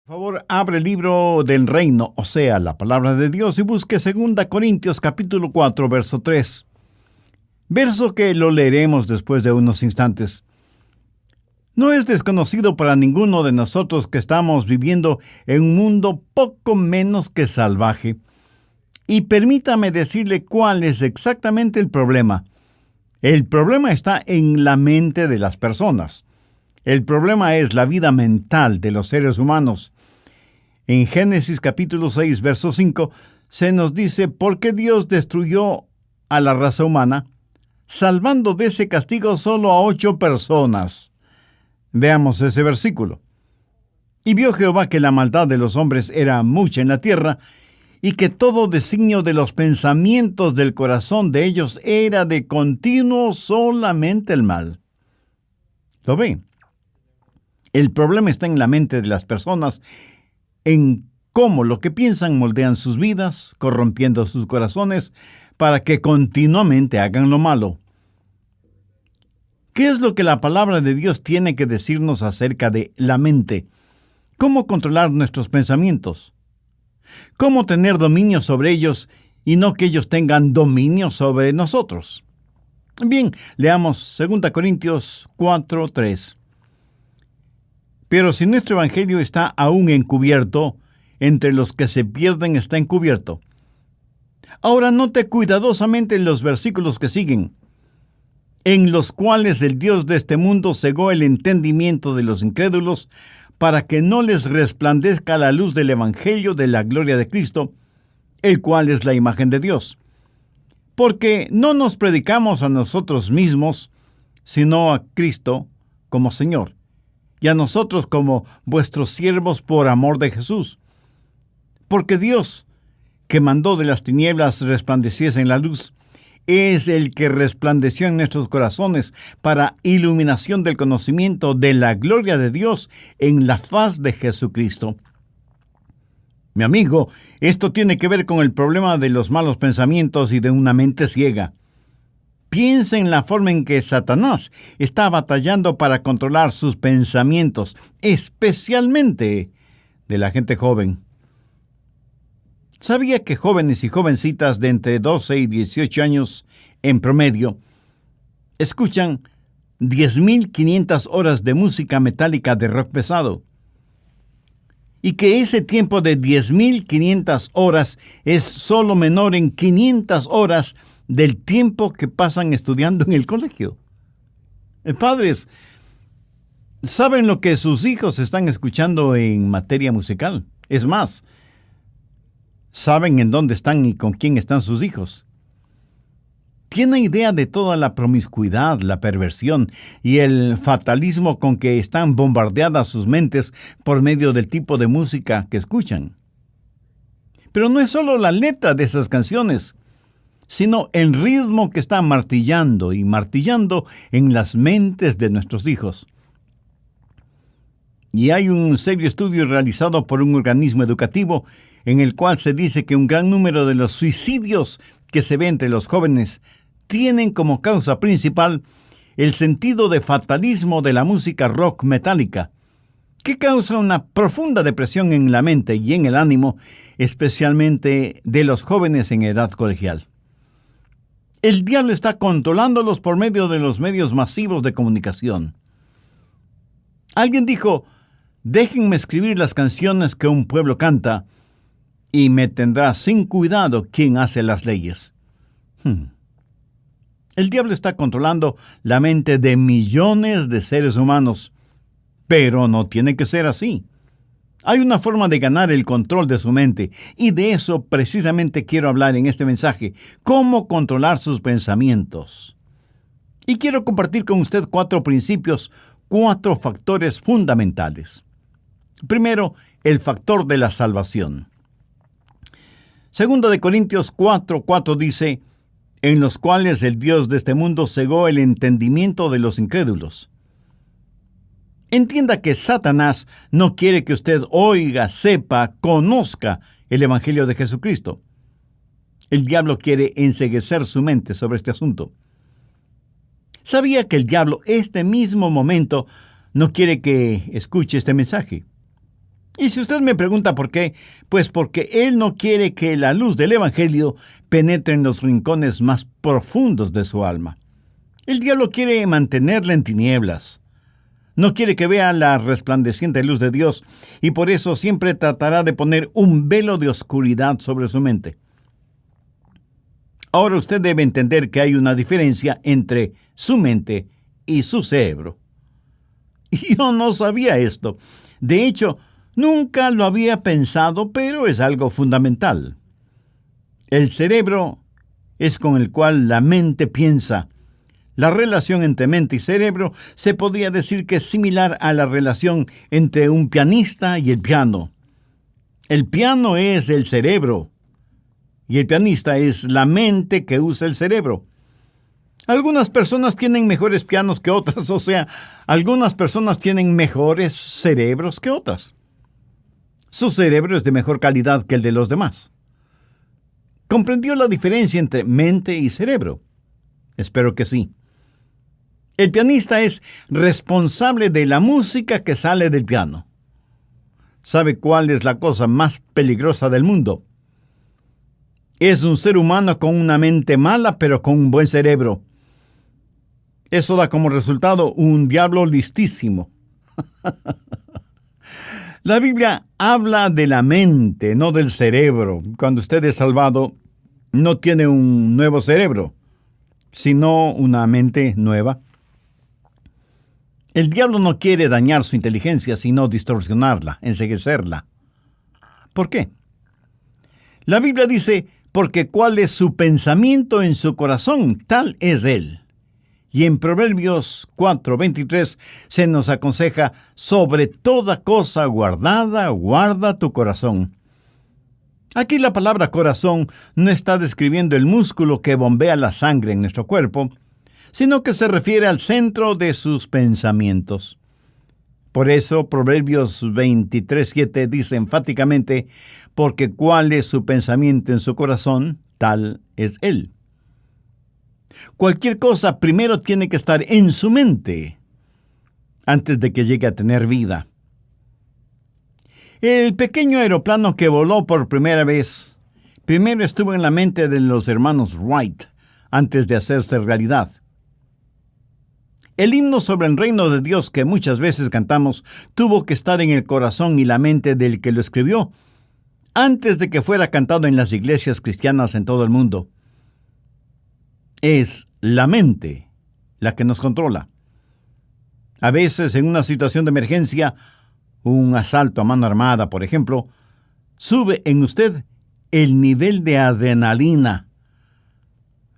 Por favor, abre el libro del reino, o sea, la palabra de Dios, y busque 2 Corintios capítulo 4, verso 3. Verso que lo leeremos después de unos instantes. No es desconocido para ninguno de nosotros que estamos viviendo en un mundo poco menos que salvaje. Y permítame decirle cuál es exactamente el problema. El problema está en la mente de las personas. El problema es la vida mental de los seres humanos. En Génesis capítulo 6, verso 5, se nos dice por qué Dios destruyó a la raza humana, salvando de ese castigo solo a 8 personas. Veamos ese versículo. Y vio Jehová que la maldad de los hombres era mucha en la tierra, y que todo designio de los pensamientos del corazón de ellos era de continuo solamente el mal. ¿Lo ve? El problema está en la mente de las personas, en cómo lo que piensan moldean sus vidas, corrompiendo sus corazones, para que continuamente hagan lo malo. ¿Qué es lo que la palabra de Dios tiene que decirnos acerca de la mente? ¿Cómo controlar nuestros pensamientos? ¿Cómo tener dominio sobre ellos y no que ellos tengan dominio sobre nosotros? Bien, leamos 2 Corintios 4, 3. Pero si nuestro evangelio está aún encubierto, entre los que se pierden está encubierto. Ahora note cuidadosamente los versículos que siguen, en los cuales el Dios de este mundo cegó el entendimiento de los incrédulos, para que no les resplandezca la luz del evangelio de la gloria de Cristo, el cual es la imagen de Dios. Porque no nos predicamos a nosotros mismos, sino a Cristo como Señor, y a nosotros como vuestros siervos por amor de Jesús. Porque Dios, que mandó de las tinieblas resplandeciese en la luz, es el que resplandeció en nuestros corazones para iluminación del conocimiento de la gloria de Dios en la faz de Jesucristo. Mi amigo, esto tiene que ver con el problema de los malos pensamientos y de una mente ciega. Piensa en la forma en que Satanás está batallando para controlar sus pensamientos, especialmente de la gente joven. ¿Sabía que jóvenes y jovencitas de entre 12 y 18 años en promedio escuchan 10.500 horas de música metálica de rock pesado? Y que ese tiempo de 10.500 horas es solo menor en 500 horas del tiempo que pasan estudiando en el colegio. Padres, ¿saben lo que sus hijos están escuchando en materia musical? Es más, ¿saben en dónde están y con quién están sus hijos? ¿Tienen idea de toda la promiscuidad, la perversión y el fatalismo con que están bombardeadas sus mentes por medio del tipo de música que escuchan? Pero no es solo la letra de esas canciones, sino el ritmo que está martillando y martillando en las mentes de nuestros hijos. Y hay un serio estudio realizado por un organismo educativo en el cual se dice que un gran número de los suicidios que se ve entre los jóvenes tienen como causa principal el sentido de fatalismo de la música rock metálica, que causa una profunda depresión en la mente y en el ánimo, especialmente de los jóvenes en edad colegial. El diablo está controlándolos por medio de los medios masivos de comunicación. Alguien dijo: déjenme escribir las canciones que un pueblo canta, y me tendrá sin cuidado quien hace las leyes. El diablo está controlando la mente de millones de seres humanos, pero no tiene que ser así. Hay una forma de ganar el control de su mente, y de eso precisamente quiero hablar en este mensaje: cómo controlar sus pensamientos. Y quiero compartir con usted 4 principios, 4 factores fundamentales. Primero, el factor de la salvación. 2 Corintios 4:4 dice: en los cuales el Dios de este mundo cegó el entendimiento de los incrédulos. Entienda que Satanás no quiere que usted oiga, sepa, conozca el Evangelio de Jesucristo. El diablo quiere enceguecer su mente sobre este asunto. ¿Sabía que el diablo este mismo momento no quiere que escuche este mensaje? Y si usted me pregunta por qué, pues porque Él no quiere que la luz del Evangelio penetre en los rincones más profundos de su alma. El diablo quiere mantenerla en tinieblas. No quiere que vea la resplandeciente luz de Dios, y por eso siempre tratará de poner un velo de oscuridad sobre su mente. Ahora usted debe entender que hay una diferencia entre su mente y su cerebro. Yo no sabía esto. De hecho, nunca lo había pensado, pero es algo fundamental. El cerebro es con el cual la mente piensa. La relación entre mente y cerebro se podría decir que es similar a la relación entre un pianista y el piano. El piano es el cerebro y el pianista es la mente que usa el cerebro. Algunas personas tienen mejores pianos que otras, o sea, algunas personas tienen mejores cerebros que otras. Su cerebro es de mejor calidad que el de los demás. ¿Comprendió la diferencia entre mente y cerebro? Espero que sí. El pianista es responsable de la música que sale del piano. ¿Sabe cuál es la cosa más peligrosa del mundo? Es un ser humano con una mente mala, pero con un buen cerebro. Eso da como resultado un diablo listísimo. La Biblia habla de la mente, no del cerebro. Cuando usted es salvado, no tiene un nuevo cerebro, sino una mente nueva. El diablo no quiere dañar su inteligencia, sino distorsionarla, enceguecerla. ¿Por qué? La Biblia dice, porque cuál es su pensamiento en su corazón, tal es él. Y en Proverbios 4:23 se nos aconseja, sobre toda cosa guardada, guarda tu corazón. Aquí la palabra corazón no está describiendo el músculo que bombea la sangre en nuestro cuerpo, sino que se refiere al centro de sus pensamientos. Por eso Proverbios 23:7 dice enfáticamente, porque cuál es su pensamiento en su corazón, tal es él. Cualquier cosa primero tiene que estar en su mente, antes de que llegue a tener vida. El pequeño aeroplano que voló por primera vez, primero estuvo en la mente de los hermanos Wright, antes de hacerse realidad. El himno sobre el reino de Dios que muchas veces cantamos tuvo que estar en el corazón y la mente del que lo escribió, antes de que fuera cantado en las iglesias cristianas en todo el mundo. Es la mente la que nos controla. A veces, en una situación de emergencia, un asalto a mano armada, por ejemplo, sube en usted el nivel de adrenalina.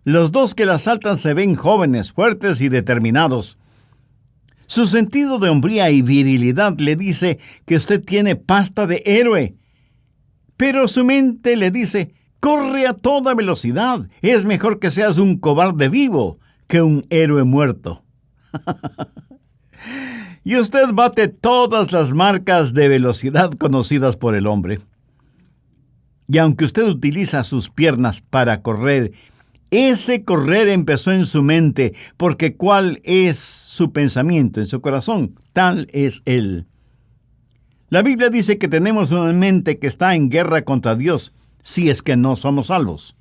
Los dos que la asaltan se ven jóvenes, fuertes y determinados. Su sentido de hombría y virilidad le dice que usted tiene pasta de héroe. Pero su mente le dice, corre a toda velocidad. Es mejor que seas un cobarde vivo que un héroe muerto. Y usted bate todas las marcas de velocidad conocidas por el hombre. Y aunque usted utiliza sus piernas para correr, ese correr empezó en su mente, porque cuál es su pensamiento en su corazón, tal es él. La Biblia dice que tenemos una mente que está en guerra contra Dios, si es que no somos salvos.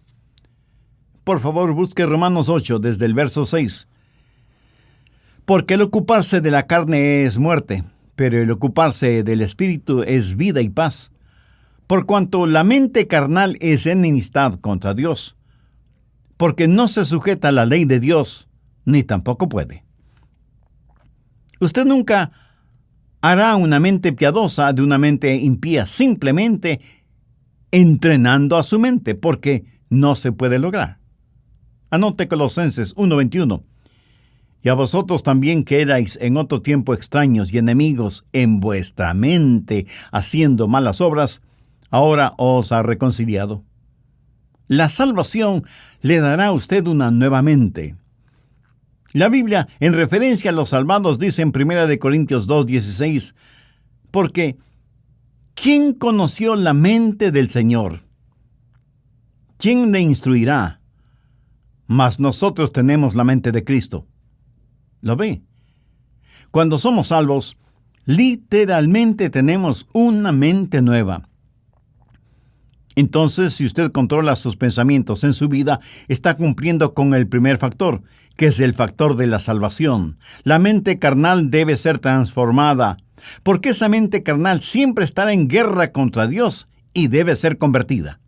Por favor, busque Romanos 8, desde el verso 6. Porque el ocuparse de la carne es muerte, pero el ocuparse del Espíritu es vida y paz. Por cuanto la mente carnal es enemistad contra Dios, porque no se sujeta a la ley de Dios, ni tampoco puede. Usted nunca hará una mente piadosa de una mente impía, simplemente entrenando a su mente, porque no se puede lograr. Anote Colosenses 1:21. Y a vosotros también que erais en otro tiempo extraños y enemigos en vuestra mente, haciendo malas obras, ahora os ha reconciliado. La salvación le dará a usted una nueva mente. La Biblia, en referencia a los salvados, dice en 1 Corintios 2:16, porque ¿quién conoció la mente del Señor? ¿Quién le instruirá? Mas nosotros tenemos la mente de Cristo. ¿Lo ve? Cuando somos salvos, Literalmente tenemos una mente nueva. Entonces, si usted controla sus pensamientos en su vida, está cumpliendo con el primer factor, que es el factor de la salvación. La mente carnal debe ser transformada, porque esa mente carnal siempre estará en guerra contra Dios y debe ser convertida.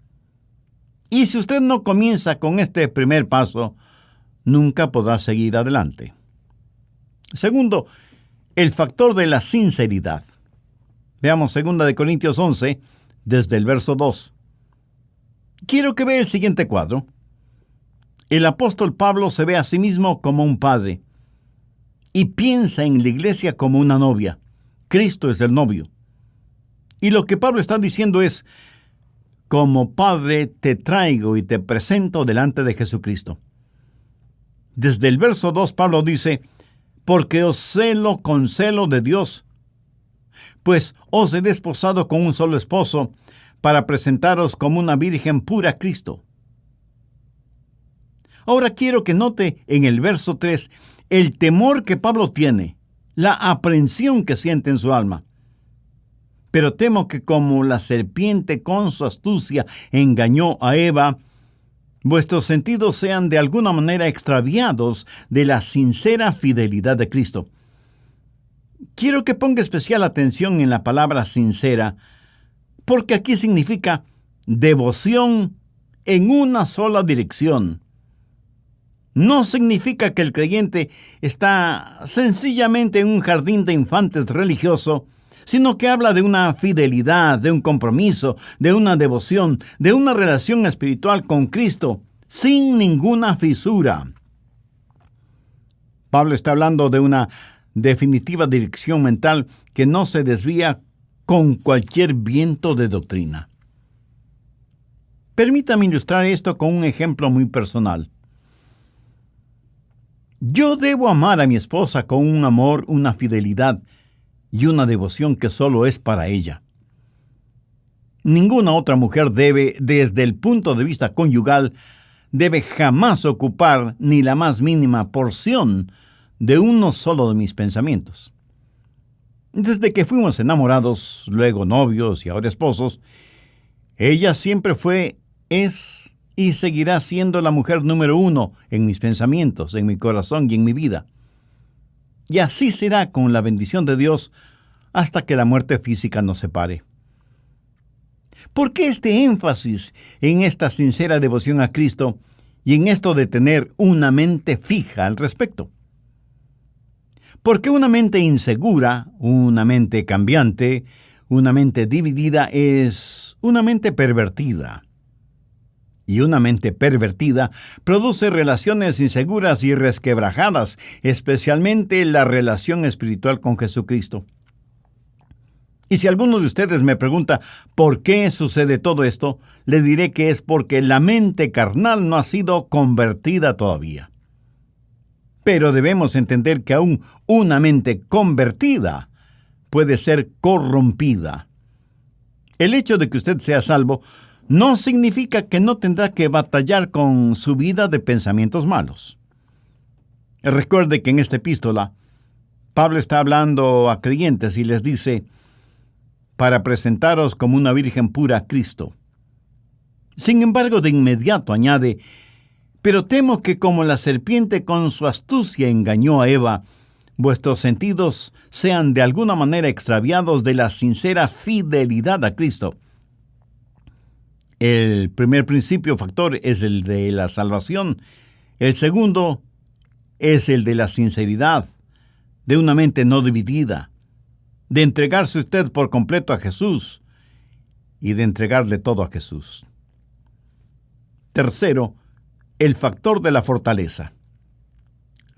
Y si usted no comienza con este primer paso, nunca podrá seguir adelante. Segundo, el factor de la sinceridad. Veamos 2 Corintios 11, desde el verso 2. Quiero que vea el siguiente cuadro. El apóstol Pablo se ve a sí mismo como un padre y piensa en la iglesia como una novia. Cristo es el novio. Y lo que Pablo está diciendo es: como padre te traigo y te presento delante de Jesucristo. Desde el verso 2 Pablo dice: porque os celo con celo de Dios, pues os he desposado con un solo esposo, para presentaros como una virgen pura a Cristo. Ahora quiero que note en el verso 3 el temor que Pablo tiene, la aprensión que siente en su alma. Pero temo que como la serpiente con su astucia engañó a Eva, vuestros sentidos sean de alguna manera extraviados de la sincera fidelidad de Cristo. Quiero que ponga especial atención en la palabra sincera, porque aquí significa devoción en una sola dirección. No significa que el creyente está sencillamente en un jardín de infantes religioso, sino que habla de una fidelidad, de un compromiso, de una devoción, de una relación espiritual con Cristo, sin ninguna fisura. Pablo está hablando de una definitiva dirección mental que no se desvía con cualquier viento de doctrina. Permítame ilustrar esto con un ejemplo muy personal. Yo debo amar a mi esposa con un amor, una fidelidad y una devoción que solo es para ella. Ninguna otra mujer debe, desde el punto de vista conyugal, debe jamás ocupar ni la más mínima porción de uno solo de mis pensamientos. Desde que fuimos enamorados, luego novios y ahora esposos, ella siempre fue, es y seguirá siendo la mujer número uno en mis pensamientos, en mi corazón y en mi vida. Y así será con la bendición de Dios hasta que la muerte física nos separe. ¿Por qué este énfasis en esta sincera devoción a Cristo y en esto de tener una mente fija al respecto? Porque una mente insegura, una mente cambiante, una mente dividida es una mente pervertida. Y una mente pervertida produce relaciones inseguras y resquebrajadas, especialmente la relación espiritual con Jesucristo. Y si alguno de ustedes me pregunta por qué sucede todo esto, le diré que es porque la mente carnal no ha sido convertida todavía. Pero debemos entender que aún una mente convertida puede ser corrompida. El hecho de que usted sea salvo no significa que no tendrá que batallar con su vida de pensamientos malos. Recuerde que en esta epístola, Pablo está hablando a creyentes y les dice: para presentaros como una virgen pura a Cristo. Sin embargo, de inmediato añade: pero temo que como la serpiente con su astucia engañó a Eva, vuestros sentidos sean de alguna manera extraviados de la sincera fidelidad a Cristo. El primer principio factor es el de la salvación. El segundo es el de la sinceridad, de una mente no dividida, de entregarse usted por completo a Jesús y de entregarle todo a Jesús. Tercero, el factor de la fortaleza.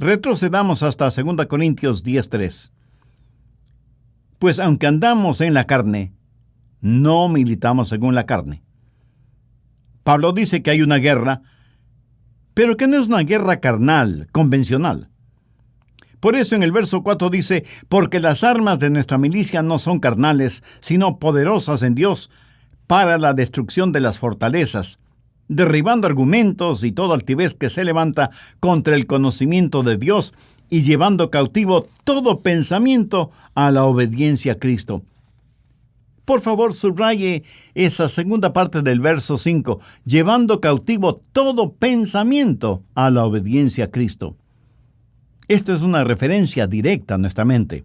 Retrocedamos hasta 2 Corintios 10:3. Pues aunque andamos en la carne, no militamos según la carne. Pablo dice que hay una guerra, pero que no es una guerra carnal, convencional. Por eso en el verso 4 dice: porque las armas de nuestra milicia no son carnales, sino poderosas en Dios, para la destrucción de las fortalezas, derribando argumentos y toda altivez que se levanta contra el conocimiento de Dios, y llevando cautivo todo pensamiento a la obediencia a Cristo. Por favor, subraye esa segunda parte del verso 5, llevando cautivo todo pensamiento a la obediencia a Cristo. Esto es una referencia directa a nuestra mente.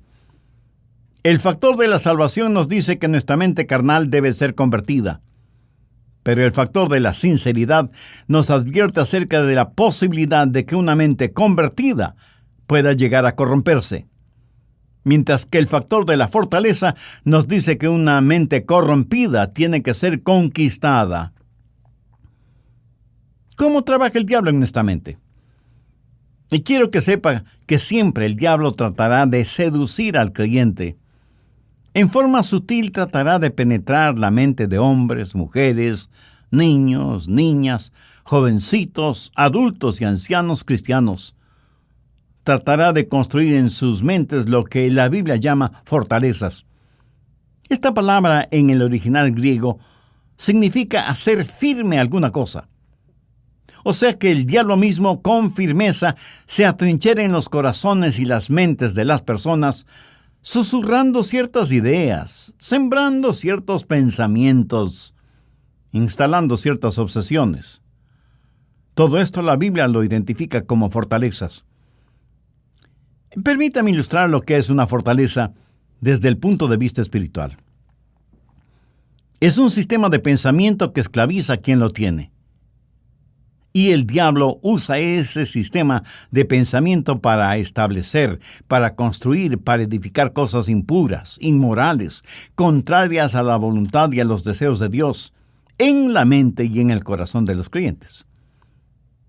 El factor de la salvación nos dice que nuestra mente carnal debe ser convertida. Pero el factor de la sinceridad nos advierte acerca de la posibilidad de que una mente convertida pueda llegar a corromperse. Mientras que el factor de la fortaleza nos dice que una mente corrompida tiene que ser conquistada. ¿Cómo trabaja el diablo en nuestra mente? Y quiero que sepa que siempre el diablo tratará de seducir al creyente. En forma sutil tratará de penetrar la mente de hombres, mujeres, niños, niñas, jovencitos, adultos y ancianos cristianos. Tratará de construir en sus mentes lo que la Biblia llama fortalezas. Esta palabra en el original griego significa hacer firme alguna cosa. O sea que el diablo mismo con firmeza se atrinchera en los corazones y las mentes de las personas, susurrando ciertas ideas, sembrando ciertos pensamientos, instalando ciertas obsesiones. Todo esto la Biblia lo identifica como fortalezas. Permítame ilustrar lo que es una fortaleza desde el punto de vista espiritual. Es un sistema de pensamiento que esclaviza a quien lo tiene. Y el diablo usa ese sistema de pensamiento para establecer, para construir, para edificar cosas impuras, inmorales, contrarias a la voluntad y a los deseos de Dios, en la mente y en el corazón de los creyentes.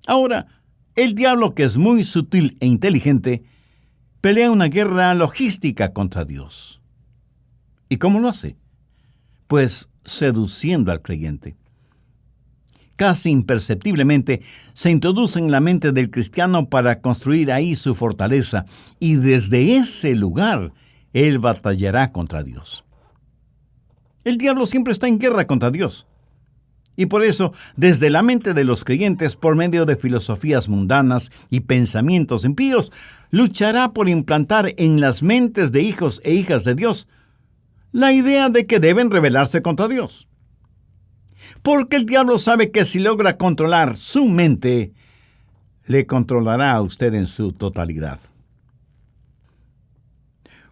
Ahora, el diablo, que es muy sutil e inteligente, pelea una guerra logística contra Dios. ¿Y cómo lo hace? Pues seduciendo al creyente. Casi imperceptiblemente se introduce en la mente del cristiano para construir ahí su fortaleza, y desde ese lugar él batallará contra Dios. El diablo siempre está en guerra contra Dios. Y por eso, desde la mente de los creyentes, por medio de filosofías mundanas y pensamientos impíos, luchará por implantar en las mentes de hijos e hijas de Dios la idea de que deben rebelarse contra Dios. Porque el diablo sabe que si logra controlar su mente, le controlará a usted en su totalidad.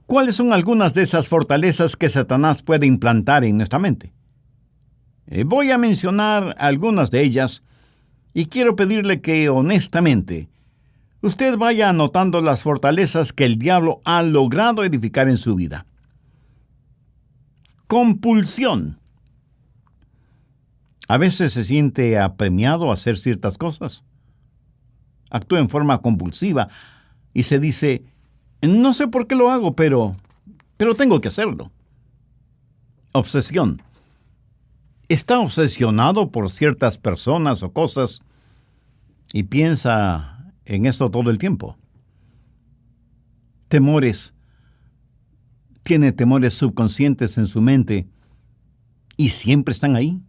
¿Cuáles son algunas de esas fortalezas que Satanás puede implantar en nuestra mente? Voy a mencionar algunas de ellas y quiero pedirle que honestamente usted vaya anotando las fortalezas que el diablo ha logrado edificar en su vida. Compulsión. A veces se siente apremiado a hacer ciertas cosas. Actúa en forma compulsiva y se dice, no sé por qué lo hago, pero tengo que hacerlo. Obsesión. Está obsesionado por ciertas personas o cosas y piensa en eso todo el tiempo. Temores. Tiene temores subconscientes en su mente y siempre están ahí.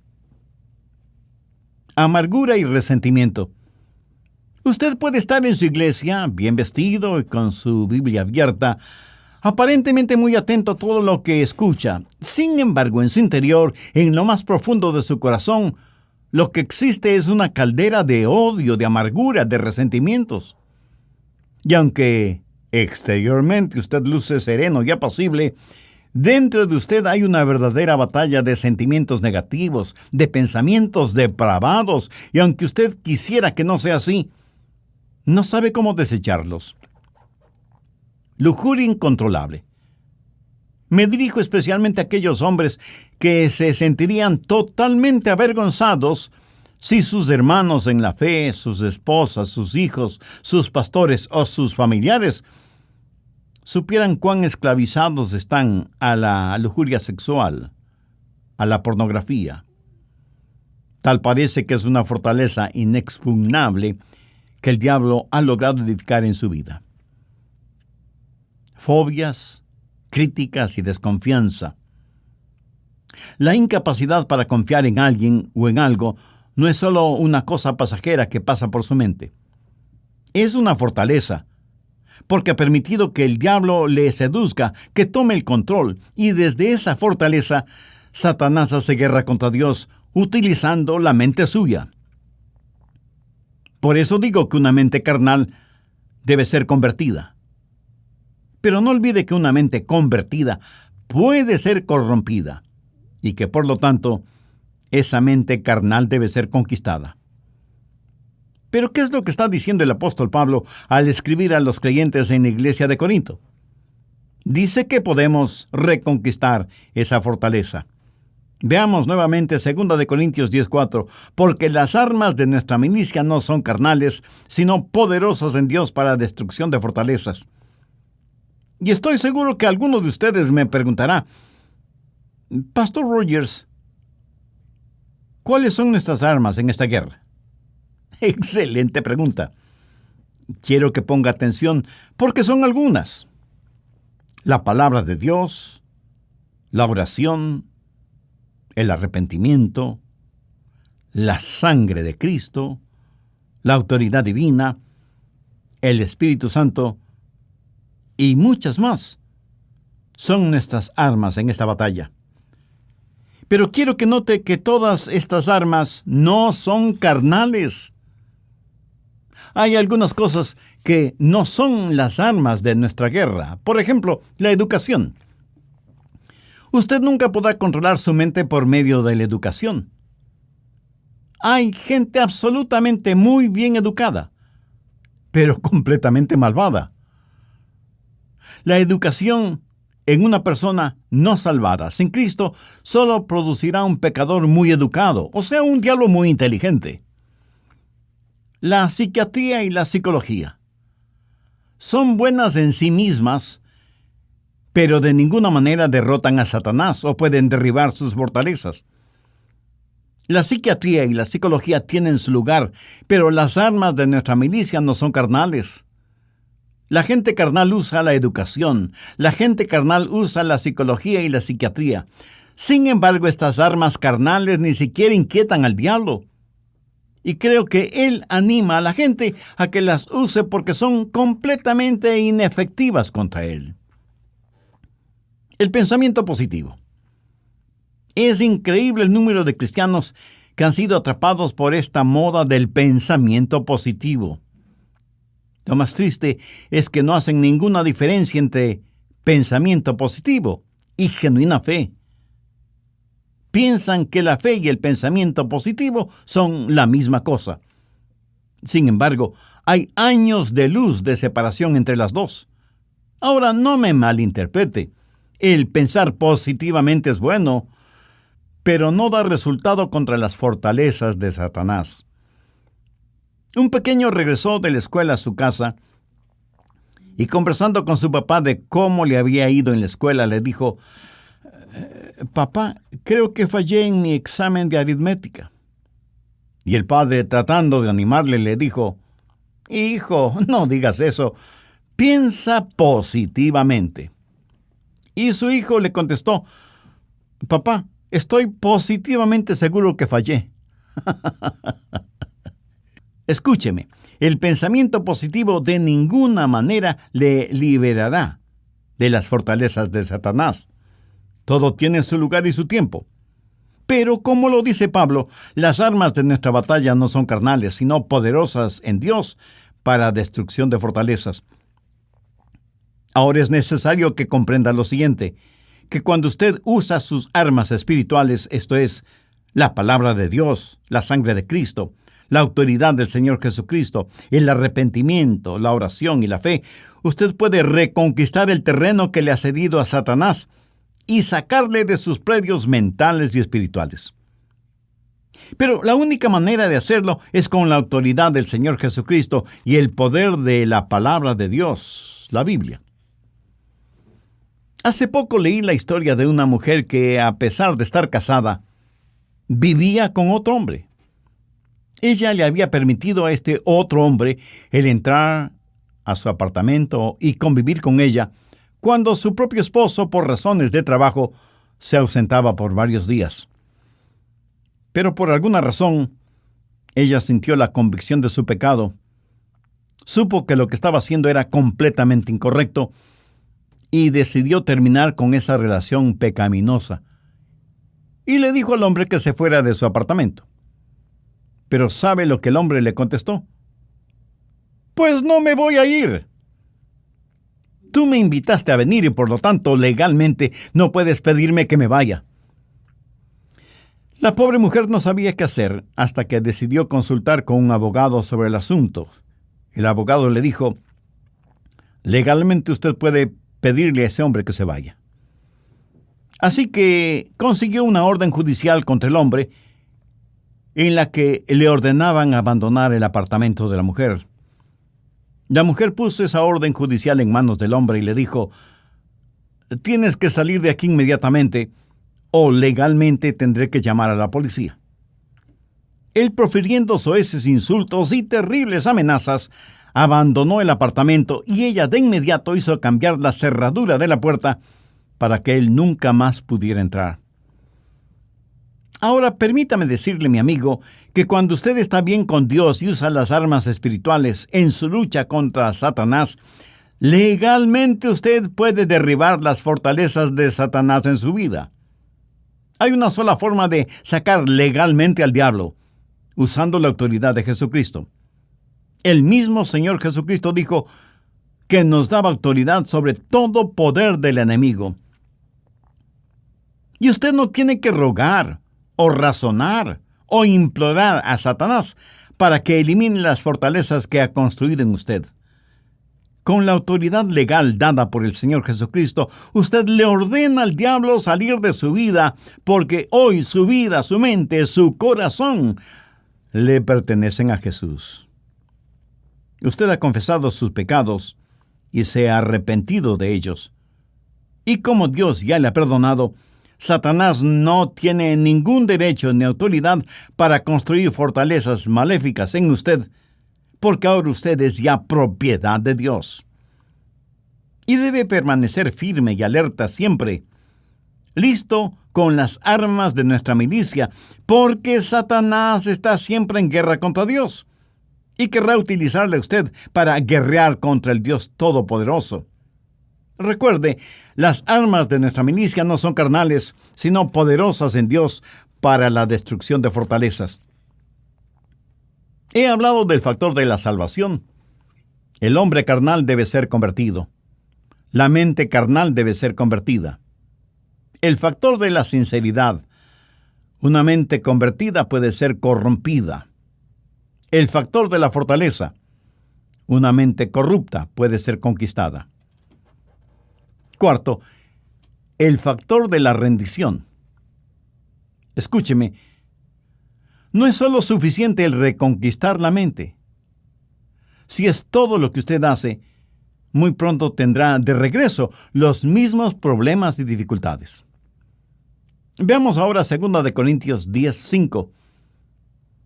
Amargura y resentimiento. Usted puede estar en su iglesia, bien vestido y con su Biblia abierta, aparentemente muy atento a todo lo que escucha. Sin embargo, en su interior, en lo más profundo de su corazón, lo que existe es una caldera de odio, de amargura, de resentimientos. Y aunque exteriormente usted luce sereno y apacible, dentro de usted hay una verdadera batalla de sentimientos negativos, de pensamientos depravados, y aunque usted quisiera que no sea así, no sabe cómo desecharlos. Lujuria incontrolable. Me dirijo especialmente a aquellos hombres que se sentirían totalmente avergonzados si sus hermanos en la fe, sus esposas, sus hijos, sus pastores o sus familiares supieran cuán esclavizados están a la lujuria sexual, a la pornografía. Tal parece que es una fortaleza inexpugnable que el diablo ha logrado edificar en su vida. Fobias, críticas y desconfianza. La incapacidad para confiar en alguien o en algo no es solo una cosa pasajera que pasa por su mente. Es una fortaleza, porque ha permitido que el diablo le seduzca, que tome el control, y desde esa fortaleza, Satanás hace guerra contra Dios, utilizando la mente suya. Por eso digo que una mente carnal debe ser convertida. Pero no olvide que una mente convertida puede ser corrompida, y que por lo tanto, esa mente carnal debe ser conquistada. Pero ¿qué es lo que está diciendo el apóstol Pablo al escribir a los creyentes en la iglesia de Corinto? Dice que podemos reconquistar esa fortaleza. Veamos nuevamente 2 Corintios 10:4, porque las armas de nuestra milicia no son carnales, sino poderosas en Dios para destrucción de fortalezas. Y estoy seguro que alguno de ustedes me preguntará, Pastor Rogers, ¿cuáles son nuestras armas en esta guerra? Excelente pregunta. Quiero que ponga atención porque son algunas. La palabra de Dios, la oración, el arrepentimiento, la sangre de Cristo, la autoridad divina, el Espíritu Santo y muchas más son nuestras armas en esta batalla. Pero quiero que note que todas estas armas no son carnales. Hay algunas cosas que no son las armas de nuestra guerra. Por ejemplo, la educación. Usted nunca podrá controlar su mente por medio de la educación. Hay gente absolutamente muy bien educada, pero completamente malvada. La educación en una persona no salvada, sin Cristo, solo producirá un pecador muy educado, o sea, un diablo muy inteligente. La psiquiatría y la psicología son buenas en sí mismas, pero de ninguna manera derrotan a Satanás o pueden derribar sus fortalezas. La psiquiatría y la psicología tienen su lugar, pero las armas de nuestra milicia no son carnales. La gente carnal usa la educación, la gente carnal usa la psicología y la psiquiatría. Sin embargo, estas armas carnales ni siquiera inquietan al diablo. Y creo que él anima a la gente a que las use porque son completamente inefectivas contra él. El pensamiento positivo. Es increíble el número de cristianos que han sido atrapados por esta moda del pensamiento positivo. Lo más triste es que no hacen ninguna diferencia entre pensamiento positivo y genuina fe. Piensan que la fe y el pensamiento positivo son la misma cosa. Sin embargo, hay años de luz de separación entre las dos. Ahora, no me malinterprete. El pensar positivamente es bueno, pero no da resultado contra las fortalezas de Satanás. Un pequeño regresó de la escuela a su casa y conversando con su papá de cómo le había ido en la escuela, le dijo, «Papá, creo que fallé en mi examen de aritmética». Y el padre, tratando de animarle, le dijo, «Hijo, no digas eso, piensa positivamente». Y su hijo le contestó, «Papá, estoy positivamente seguro que fallé». Escúcheme, el pensamiento positivo de ninguna manera le liberará de las fortalezas de Satanás. Todo tiene su lugar y su tiempo. Pero, como lo dice Pablo, las armas de nuestra batalla no son carnales, sino poderosas en Dios para destrucción de fortalezas. Ahora es necesario que comprenda lo siguiente, que cuando usted usa sus armas espirituales, esto es, la palabra de Dios, la sangre de Cristo, la autoridad del Señor Jesucristo, el arrepentimiento, la oración y la fe, usted puede reconquistar el terreno que le ha cedido a Satanás y sacarle de sus predios mentales y espirituales. Pero la única manera de hacerlo es con la autoridad del Señor Jesucristo y el poder de la palabra de Dios, la Biblia. Hace poco leí la historia de una mujer que, a pesar de estar casada, vivía con otro hombre. Ella le había permitido a este otro hombre el entrar a su apartamento y convivir con ella cuando su propio esposo, por razones de trabajo, se ausentaba por varios días. Pero por alguna razón, ella sintió la convicción de su pecado. supo que lo que estaba haciendo era completamente incorrecto y decidió terminar con esa relación pecaminosa. Y le dijo al hombre que se fuera de su apartamento. Pero ¿sabe lo que el hombre le contestó? Pues no me voy a ir. Tú me invitaste a venir y por lo tanto legalmente no puedes pedirme que me vaya. La pobre mujer no sabía qué hacer hasta que decidió consultar con un abogado sobre el asunto. El abogado le dijo, legalmente usted puede pedirle a ese hombre que se vaya. Así que consiguió una orden judicial contra el hombre en la que le ordenaban abandonar el apartamento de la mujer. La mujer puso esa orden judicial en manos del hombre y le dijo, tienes que salir de aquí inmediatamente o legalmente tendré que llamar a la policía. Él, profiriendo soeces insultos y terribles amenazas, abandonó el apartamento y ella de inmediato hizo cambiar la cerradura de la puerta para que él nunca más pudiera entrar. Ahora permítame decirle, mi amigo, que cuando usted está bien con Dios y usa las armas espirituales en su lucha contra Satanás, legalmente usted puede derribar las fortalezas de Satanás en su vida. Hay una sola forma de sacar legalmente al diablo, usando la autoridad de Jesucristo. El mismo Señor Jesucristo dijo que nos daba autoridad sobre todo poder del enemigo. Y usted no tiene que rogar, o razonar, o implorar a Satanás para que elimine las fortalezas que ha construido en usted. Con la autoridad legal dada por el Señor Jesucristo, usted le ordena al diablo salir de su vida, porque hoy su vida, su mente, su corazón le pertenecen a Jesús. Usted ha confesado sus pecados y se ha arrepentido de ellos. Y como Dios ya le ha perdonado, Satanás no tiene ningún derecho ni autoridad para construir fortalezas maléficas en usted, porque ahora usted es ya propiedad de Dios. Y debe permanecer firme y alerta siempre, listo con las armas de nuestra milicia, porque Satanás está siempre en guerra contra Dios y querrá utilizarle a usted para guerrear contra el Dios Todopoderoso. Recuerde, las armas de nuestra milicia no son carnales, sino poderosas en Dios para la destrucción de fortalezas. He hablado del factor de la salvación. El hombre carnal debe ser convertido. La mente carnal debe ser convertida. El factor de la sinceridad. Una mente convertida puede ser corrompida. El factor de la fortaleza. Una mente corrupta puede ser conquistada. Cuarto, el factor de la rendición. Escúcheme, no es solo suficiente el reconquistar la mente. Si es todo lo que usted hace, muy pronto tendrá de regreso los mismos problemas y dificultades. Veamos ahora 2 de Corintios 10:5.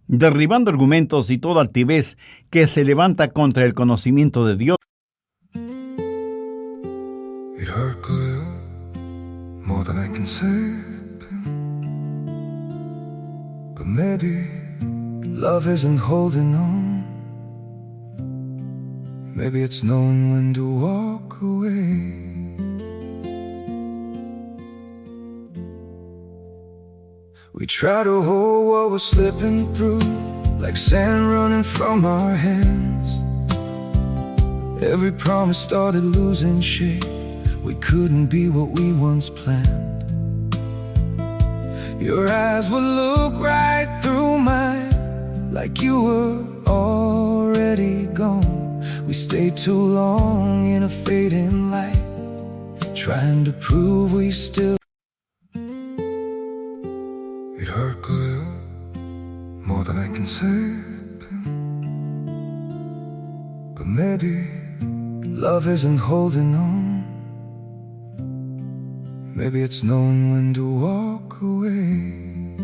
Derribando argumentos y toda altivez que se levanta contra el conocimiento de Dios. It hurt good, more than I can say. But maybe love isn't holding on. Maybe it's knowing when to walk away. We try to hold what we're slipping through, like sand running from our hands. Every promise started losing shape. We couldn't be what we once planned. Your eyes would look right through mine, like you were already gone. We stayed too long in a fading light, trying to prove we still. It hurt good, more than I can say. But maybe love isn't holding on. Maybe it's knowing when to walk away.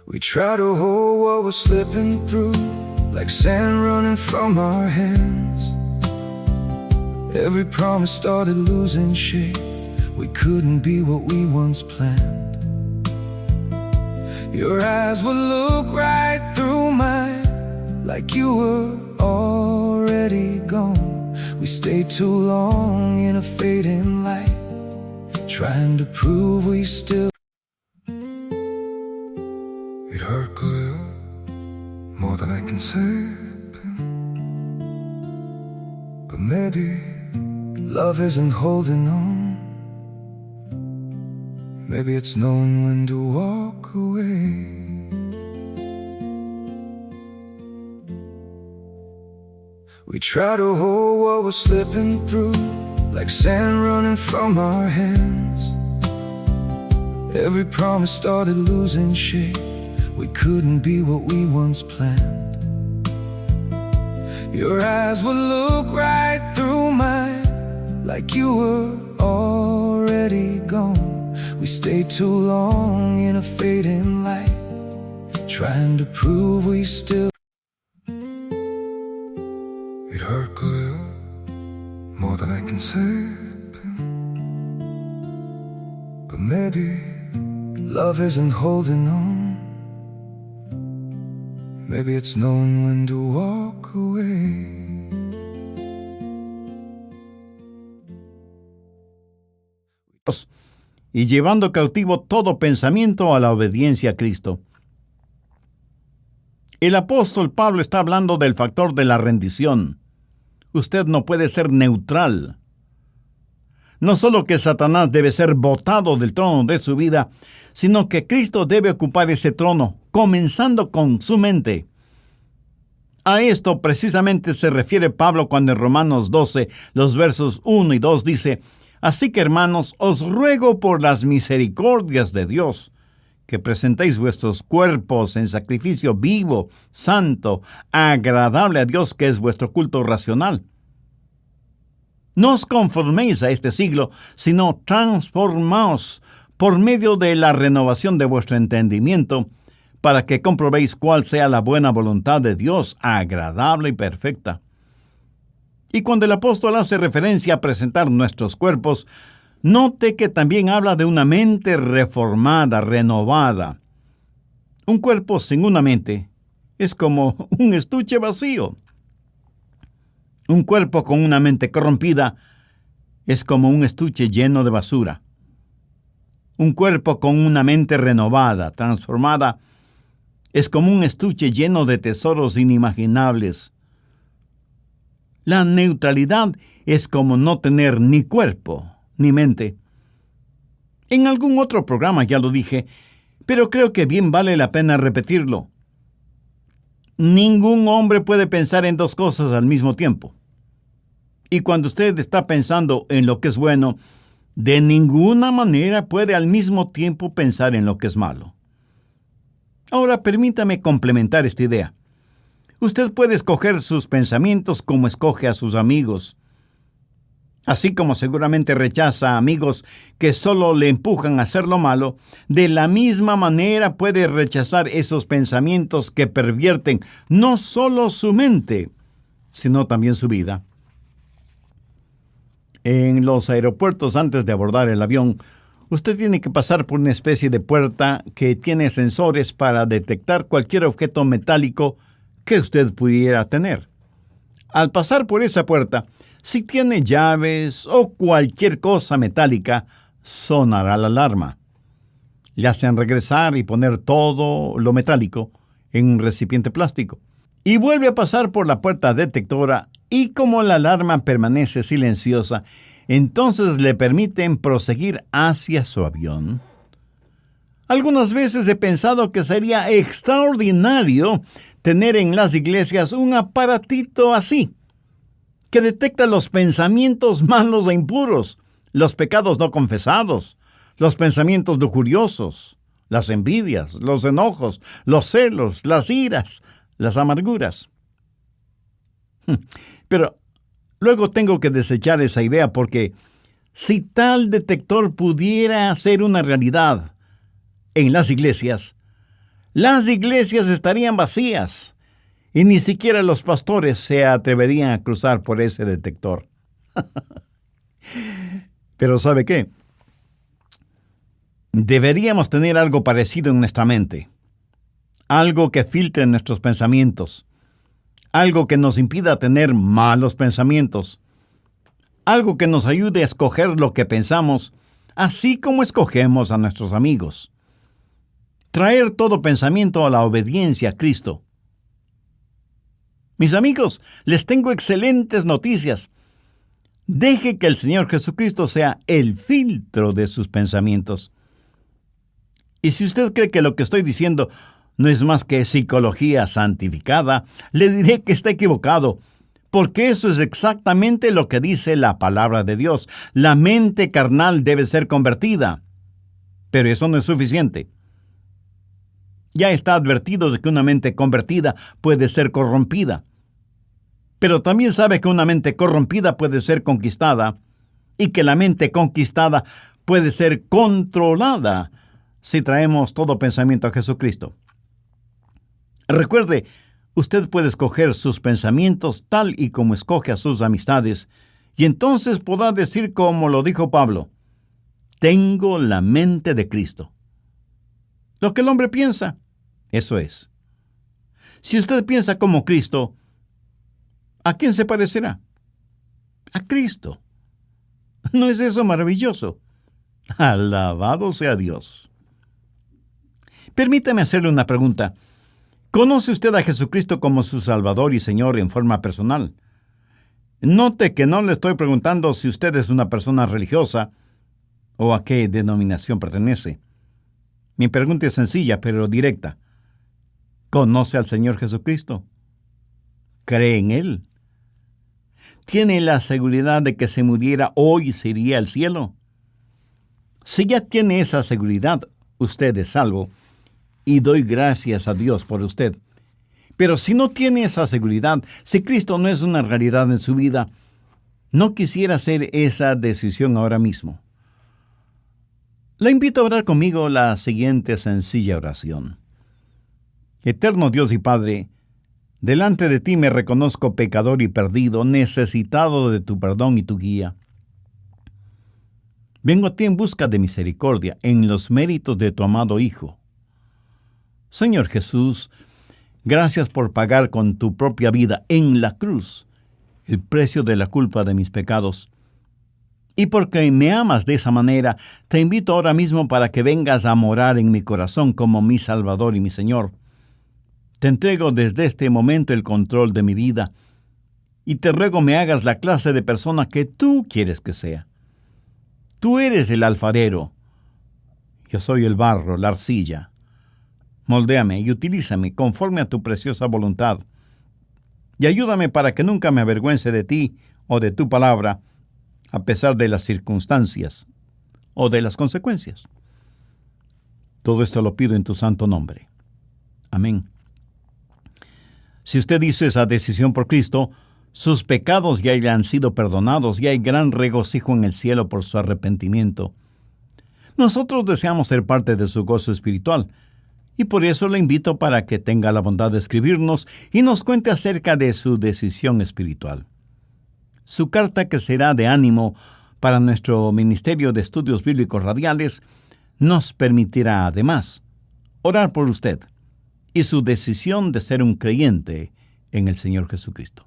We try to hold what we're slipping through, like sand running from our hands. Every promise started losing shape. We couldn't be what we once planned. Your eyes would look right through mine, like you were already gone. We stayed too long in a fading light, trying to prove we still. It hurt clear, more than I can say. But maybe love isn't holding on. Maybe it's knowing when to walk away. We try to hold what we're slipping through, like sand running from our hands. Every promise started losing shape. We couldn't be what we once planned. Your eyes would look right through mine, like you were already gone. We stayed too long in a fading light, trying to prove we still. It hurt clear, more than I can say. But maybe love isn't holding on. Maybe it's knowing when to walk away. Y llevando cautivo todo pensamiento a la obediencia a Cristo. El apóstol Pablo está hablando del factor de la rendición. Usted no puede ser neutral. No solo que Satanás debe ser botado del trono de su vida, sino que Cristo debe ocupar ese trono, comenzando con su mente. A esto precisamente se refiere Pablo cuando en Romanos 12, los versos 1 y 2 dice: Así que, hermanos, os ruego por las misericordias de Dios, que presentéis vuestros cuerpos en sacrificio vivo, santo, agradable a Dios, que es vuestro culto racional. No os conforméis a este siglo, sino transformaos por medio de la renovación de vuestro entendimiento, para que comprobéis cuál sea la buena voluntad de Dios, agradable y perfecta. Y cuando el apóstol hace referencia a presentar nuestros cuerpos, note que también habla de una mente reformada, renovada. Un cuerpo sin una mente es como un estuche vacío. Un cuerpo con una mente corrompida es como un estuche lleno de basura. Un cuerpo con una mente renovada, transformada, es como un estuche lleno de tesoros inimaginables. La neutralidad es como no tener ni cuerpo ni mente. En algún otro programa ya lo dije, pero creo que bien vale la pena repetirlo. Ningún hombre puede pensar en dos cosas al mismo tiempo. Y cuando usted está pensando en lo que es bueno, de ninguna manera puede al mismo tiempo pensar en lo que es malo. Ahora permítame complementar esta idea. Usted puede escoger sus pensamientos como escoge a sus amigos. Así como seguramente rechaza a amigos que solo le empujan a hacer lo malo, de la misma manera puede rechazar esos pensamientos que pervierten no solo su mente, sino también su vida. En los aeropuertos, antes de abordar el avión, usted tiene que pasar por una especie de puerta que tiene sensores para detectar cualquier objeto metálico que usted pudiera tener. Al pasar por esa puerta, si tiene llaves o cualquier cosa metálica, sonará la alarma. Le hacen regresar y poner todo lo metálico en un recipiente plástico. Y vuelve a pasar por la puerta detectora y como la alarma permanece silenciosa, entonces le permiten proseguir hacia su avión. Algunas veces he pensado que sería extraordinario tener en las iglesias un aparatito así, que detecta los pensamientos malos e impuros, los pecados no confesados, los pensamientos lujuriosos, las envidias, los enojos, los celos, las iras, las amarguras. Pero luego tengo que desechar esa idea porque si tal detector pudiera ser una realidad en las iglesias estarían vacías y ni siquiera los pastores se atreverían a cruzar por ese detector. Pero ¿sabe qué? Deberíamos tener algo parecido en nuestra mente. algo que filtre nuestros pensamientos, algo que nos impida tener malos pensamientos, algo que nos ayude a escoger lo que pensamos, así como escogemos a nuestros amigos. Traer todo pensamiento a la obediencia a Cristo. Mis amigos, les tengo excelentes noticias. Deje que el Señor Jesucristo sea el filtro de sus pensamientos. Y si usted cree que lo que estoy diciendo no es más que psicología santificada, le diré que está equivocado, porque eso es exactamente lo que dice la palabra de Dios. La mente carnal debe ser convertida, pero eso no es suficiente. Ya está advertido de que una mente convertida puede ser corrompida, pero también sabe que una mente corrompida puede ser conquistada y que la mente conquistada puede ser controlada si traemos todo pensamiento a Jesucristo. Recuerde, usted puede escoger sus pensamientos tal y como escoge a sus amistades, y entonces podrá decir como lo dijo Pablo: tengo la mente de Cristo. Lo que el hombre piensa, eso es. Si usted piensa como Cristo, ¿a quién se parecerá? A Cristo. ¿No es eso maravilloso? Alabado sea Dios. Permítame hacerle una pregunta. ¿Conoce usted a Jesucristo como su Salvador y Señor en forma personal? Note que no le estoy preguntando si usted es una persona religiosa o a qué denominación pertenece. Mi pregunta es sencilla, pero directa. ¿Conoce al Señor Jesucristo? ¿Cree en Él? ¿Tiene la seguridad de que si muriera hoy se iría al cielo? Si ya tiene esa seguridad, usted es salvo, y doy gracias a Dios por usted. Pero si no tiene esa seguridad, si Cristo no es una realidad en su vida, no quisiera hacer esa decisión ahora mismo. Le invito a orar conmigo la siguiente sencilla oración. Eterno Dios y Padre, delante de ti me reconozco pecador y perdido, necesitado de tu perdón y tu guía. Vengo a ti en busca de misericordia, en los méritos de tu amado Hijo. Señor Jesús, gracias por pagar con tu propia vida en la cruz el precio de la culpa de mis pecados. Y porque me amas de esa manera, te invito ahora mismo para que vengas a morar en mi corazón como mi Salvador y mi Señor. Te entrego desde este momento el control de mi vida y te ruego me hagas la clase de persona que tú quieres que sea. Tú eres el alfarero. Yo soy el barro, la arcilla. Moldéame y utilízame conforme a tu preciosa voluntad. Y ayúdame para que nunca me avergüence de ti o de tu palabra, a pesar de las circunstancias o de las consecuencias. Todo esto lo pido en tu santo nombre. Amén. Si usted hizo esa decisión por Cristo, sus pecados ya hayan sido perdonados y hay gran regocijo en el cielo por su arrepentimiento. Nosotros deseamos ser parte de su gozo espiritual, y por eso le invito para que tenga la bondad de escribirnos y nos cuente acerca de su decisión espiritual. Su carta, que será de ánimo para nuestro Ministerio de Estudios Bíblicos Radiales, nos permitirá además orar por usted y su decisión de ser un creyente en el Señor Jesucristo.